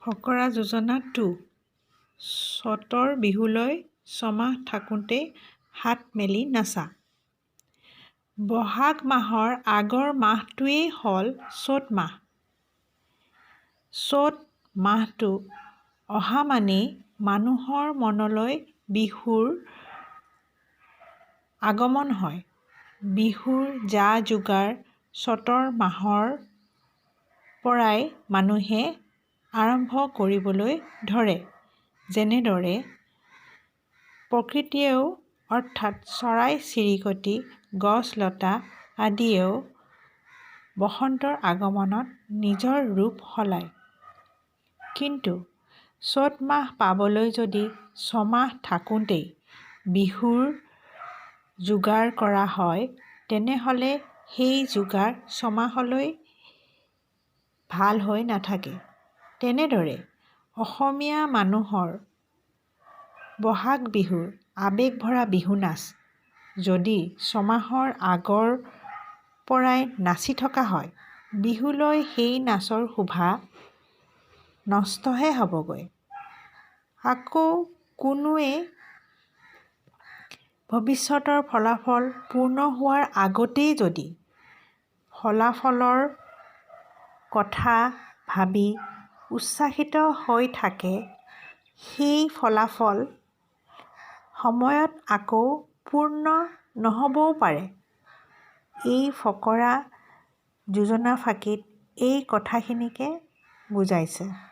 ফকৰা যোজনা 2 চ'তৰ বিহুলৈ ছমাহ থাকোঁতেই হাত মেলি নাচা। বহাগ মাহৰ আগৰ মাহটোৱেই হ'ল চ'ত মাহ। চ'ত মাহটো অহা মানেই মানুহৰ মনলৈ বিহুৰ আগমন হয়। বিহুৰ যা-যোগাৰ চ'তৰ মাহৰ পৰাই মানুহে আৰম্ভ কৰিবলৈ ধৰে। যেনেদৰে প্ৰকৃতিয়েও অৰ্থাৎ চৰাই-চিৰিকটি, গছ-লতা আদিয়েও বসন্তৰ আগমনত নিজৰ ৰূপ সলায়। কিন্তু চ'ত মাহ পাবলৈ যদি ছমাহ থাকোঁতেই বিহুৰ যোগাৰ কৰা হয়, তেনেহ'লে সেই যোগাৰ ছমাহলৈ ভাল হৈ নাথাকে। তেনেদৰে অসমীয়া মানুহৰ বহাগ বিহুৰ আৱেগভৰা বিহু নাচ যদি ছমাহৰ আগৰ পৰাই নাচি থকা হয়, বিহুলৈ সেই নাচৰ শোভা নষ্টহে হ'বগৈ। আকৌ কোনোৱে ভৱিষ্যতৰ ফলাফল পূৰ্ণ হোৱাৰ আগতেই যদি ফলাফলৰ কথা ভাবি উচ্ছ্বাসিত হৈ থাকে, সেই ফলাফল সময়ত আকৌ পূৰ্ণ নহ'বও পাৰে। এই ফকৰা যোজনাফাঁকিত এই কথাখিনিকে বুজাইছে।